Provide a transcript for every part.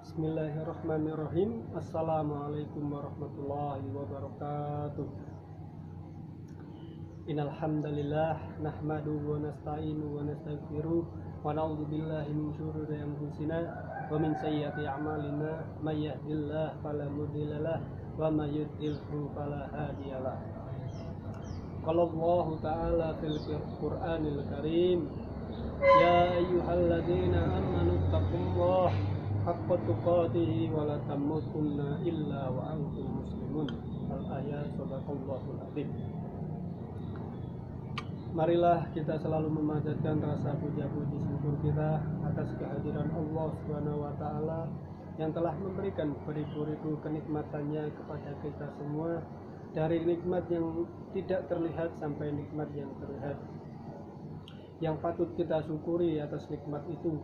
Bismillahirrahmanirrahim. Assalamualaikum warahmatullahi wabarakatuh. Innal hamdalillah nahmaduhu wa nasta'inuhu wa nastaghfiruh wa na'udzu billahi min syururi anfusina wa min sayyiati a'malina may yahdihillahu fala mudhillalah wa may yudhlilhu fala hadiyalah. Qala Allah ta'ala fil Qur'anil Karim, ya ayyuhalladzina amanu taqullaha haqqa tuqatih wa la tamutunna illa wa antum muslimun. Al-ayat. Shadaqallahul azim. Marilah kita selalu memanjatkan rasa puja-puji syukur kita atas kehadiran Allah Subhanahu wa taala yang telah memberikan beribu-ribu kenikmatannya kepada kita semua, dari nikmat yang tidak terlihat sampai nikmat yang terlihat. Yang patut kita syukuri atas nikmat itu.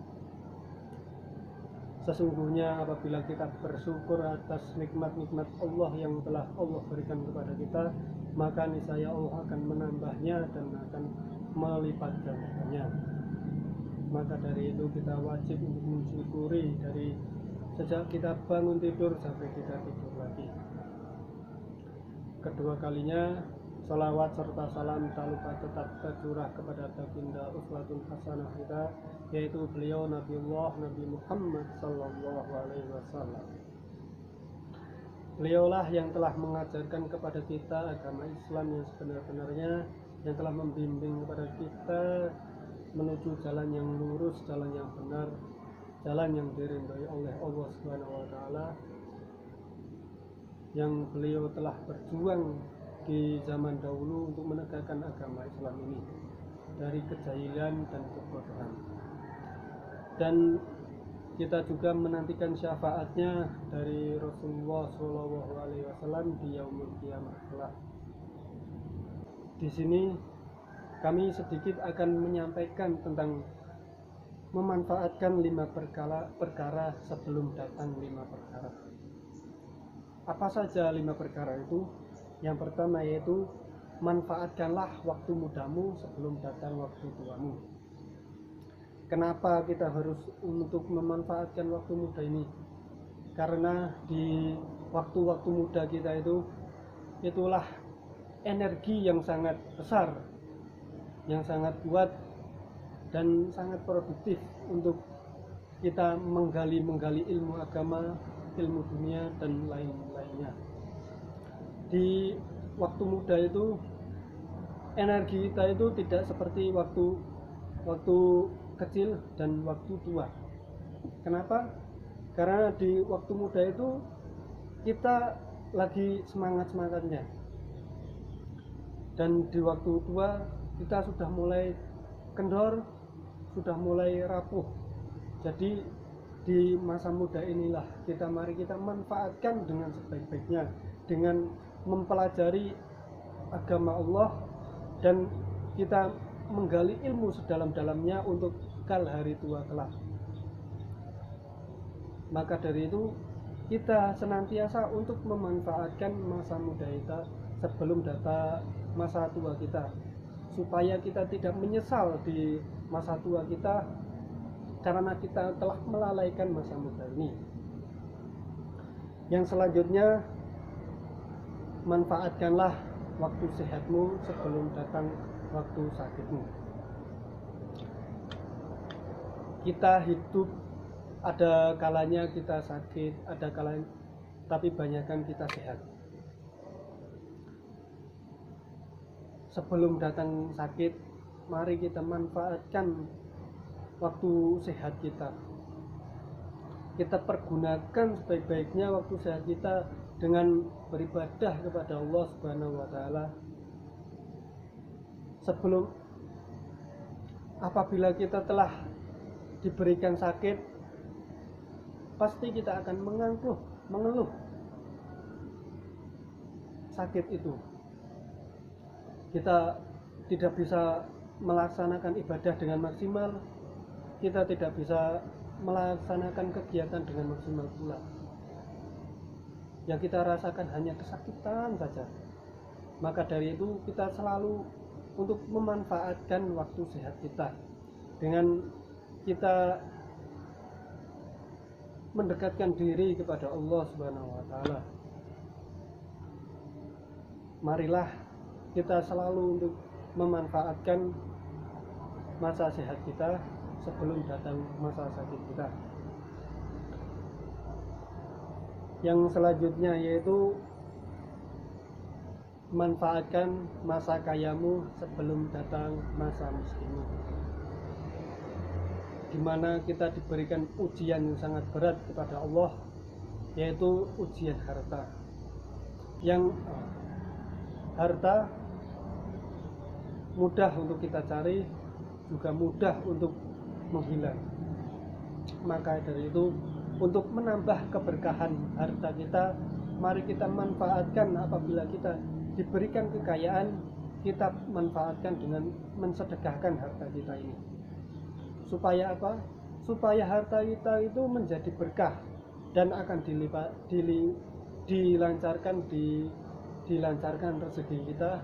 Sesungguhnya apabila kita bersyukur atas nikmat-nikmat Allah yang telah Allah berikan kepada kita, maka niscaya Allah akan menambahnya dan akan melipat gandakannya. Maka dari itu kita wajib untuk mensyukuri dari sejak kita bangun tidur sampai kita tidur lagi. Kedua kalinya, salawat serta salam tak lupa tetap tercurah kepada baginda uswatun hasanah kita, yaitu beliau Nabiullah Nabi Muhammad sallallahu alaihi wasallam. Beliaulah yang telah mengajarkan kepada kita agama Islam yang sebenar-benarnya, yang telah membimbing kepada kita menuju jalan yang lurus, jalan yang benar, jalan yang diridhai oleh Allah Subhanahu wa taala, yang beliau telah berjuang di zaman dahulu untuk menegakkan agama Islam ini dari kejahilan dan kebodohan. Dan kita juga menantikan syafaatnya dari Rasulullah SAW di yaumul qiyamah kelak. Di sini kami sedikit akan menyampaikan tentang memanfaatkan 5 perkara sebelum datang 5 perkara. Apa saja 5 perkara itu? Yang pertama yaitu manfaatkanlah waktu mudamu sebelum datang waktu tuamu. Kenapa kita harus untuk memanfaatkan waktu muda ini? Karena di waktu-waktu muda kita itulah energi yang sangat besar, yang sangat kuat dan sangat produktif untuk kita menggali ilmu agama, ilmu dunia dan lain-lainnya. Di waktu muda itu energi kita itu tidak seperti waktu kecil dan waktu tua. Kenapa? Karena di waktu muda itu kita lagi semangat-semangatnya, dan di waktu tua kita sudah mulai kendor, sudah mulai rapuh. Jadi di masa muda inilah mari kita manfaatkan dengan sebaik-baiknya, dengan mempelajari agama Allah dan kita menggali ilmu sedalam-dalamnya untuk hari tua kelak. Maka dari itu kita senantiasa untuk memanfaatkan masa muda kita sebelum datang masa tua kita, supaya kita tidak menyesal di masa tua kita karena kita telah melalaikan masa muda ini. Yang selanjutnya, manfaatkanlah waktu sehatmu sebelum datang waktu sakitmu. Kita hidup, ada kalanya kita sakit, ada kalanya, tapi banyakkan kita sehat. Sebelum datang sakit, mari kita manfaatkan waktu sehat kita. Kita pergunakan sebaik-baiknya waktu sehat kita dengan beribadah kepada Allah Subhanahu wa taala. Sebelum apabila kita telah diberikan sakit, pasti kita akan mengeluh sakit itu. Kita tidak bisa melaksanakan ibadah dengan maksimal, kita tidak bisa melaksanakan kegiatan dengan maksimal pula. Yang kita rasakan hanya kesakitan saja. Maka dari itu kita selalu untuk memanfaatkan waktu sehat kita dengan kita mendekatkan diri kepada Allah Subhanahu wa taala. Marilah kita selalu untuk memanfaatkan masa sehat kita sebelum datang masa sakit kita. Yang selanjutnya yaitu manfaatkan masa kayamu sebelum datang masa miskinmu, di mana kita diberikan ujian yang sangat berat kepada Allah, yaitu ujian harta. Yang harta mudah untuk kita cari, juga mudah untuk menghilang. Maka dari itu, untuk menambah keberkahan harta kita, mari kita manfaatkan. Apabila kita diberikan kekayaan, kita manfaatkan dengan mensedekahkan harta kita ini. Supaya apa? Supaya harta kita itu menjadi berkah dan akan dilancarkan rezeki kita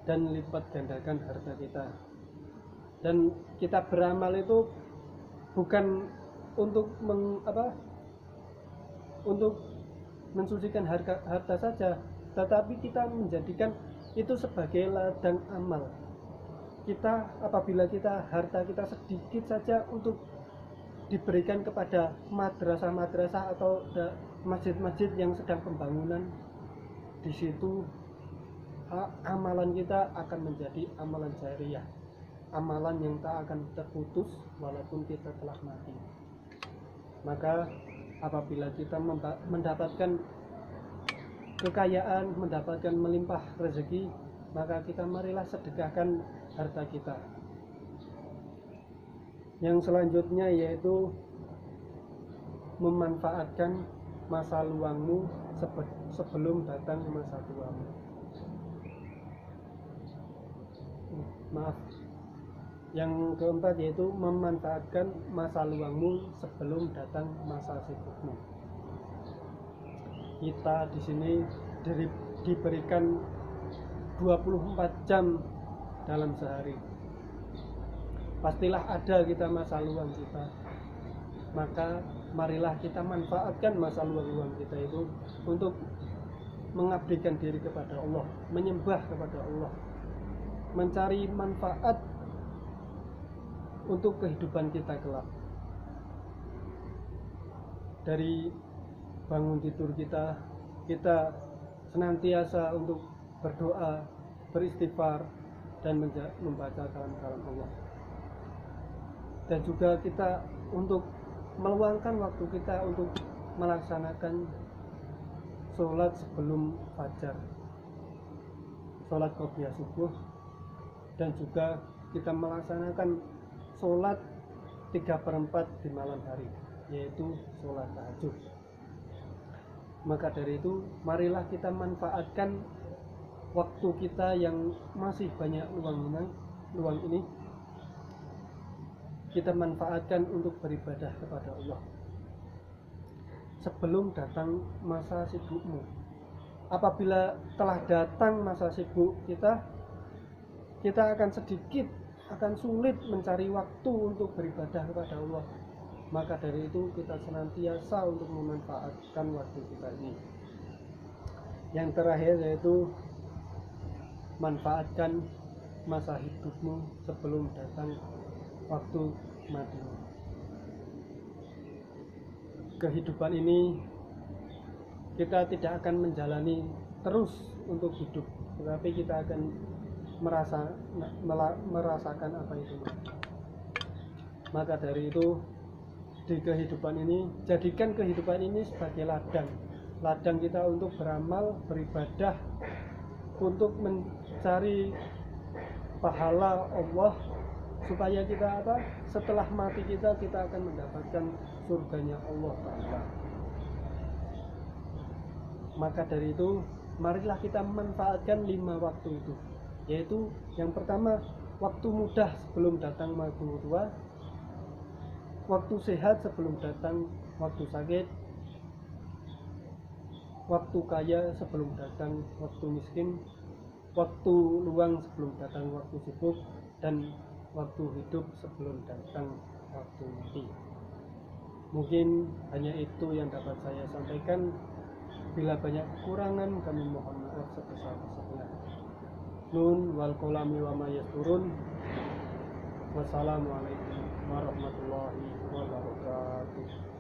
dan lipat gandakan harta kita. Dan kita beramal itu bukan untuk untuk mensucikan harta saja, tetapi kita menjadikan itu sebagai ladang amal kita. Apabila harta kita sedikit saja untuk diberikan kepada madrasah-madrasah atau masjid-masjid yang sedang pembangunan, di situ amalan kita akan menjadi amalan jariah, amalan yang tak akan terputus walaupun kita telah mati. Maka apabila kita mendapatkan kekayaan, mendapatkan melimpah rezeki, maka kita marilah sedekahkan harta kita. Yang selanjutnya yaitu memanfaatkan masa luangmu sebelum datang masa tuamu. Yang keempat yaitu memanfaatkan masa luangmu sebelum datang masa sibukmu. Kita di sini diberikan 24 jam dalam sehari. Pastilah ada kita masa luang kita. Maka marilah kita manfaatkan masa luang kita itu untuk mengabdikan diri kepada Allah, menyembah kepada Allah, mencari manfaat untuk kehidupan kita kelak. Dari bangun tidur kita senantiasa untuk berdoa, beristighfar, dan membaca kalam-kalam Allah. Dan juga kita untuk meluangkan waktu kita untuk melaksanakan sholat sebelum fajar, sholat qobliyah subuh, dan juga kita melaksanakan sholat 3/4 di malam hari, yaitu sholat tahajud. Maka dari itu, marilah kita manfaatkan waktu kita yang masih banyak luang ini, kita manfaatkan untuk beribadah kepada Allah sebelum datang masa sibukmu. Apabila telah datang masa sibuk kita akan sulit mencari waktu untuk beribadah kepada Allah. Maka dari itu kita senantiasa untuk memanfaatkan waktu kita ini. Yang terakhir yaitu manfaatkan masa hidupmu sebelum datang waktu matimu. Kehidupan ini kita tidak akan menjalani terus untuk hidup, tetapi kita akan merasakan apa itu. Maka dari itu, di kehidupan ini, jadikan kehidupan ini sebagai ladang kita untuk beramal, beribadah, untuk mencari pahala Allah, supaya kita setelah mati kita akan mendapatkan surganya Allah Ta'ala. Maka dari itu, marilah kita manfaatkan 5 waktu itu, yaitu yang pertama, waktu mudah sebelum datang waktu tua, waktu sehat sebelum datang waktu sakit, waktu kaya sebelum datang waktu miskin, waktu luang sebelum datang waktu sibuk, dan waktu hidup sebelum datang waktu mati. Mungkin hanya itu yang dapat saya sampaikan. Bila banyak kekurangan kami mohon maaf sebesar-besarnya. Nun wal kolami wa ma yasturun. Wassalamualaikum warahmatullahi wabarakatuh.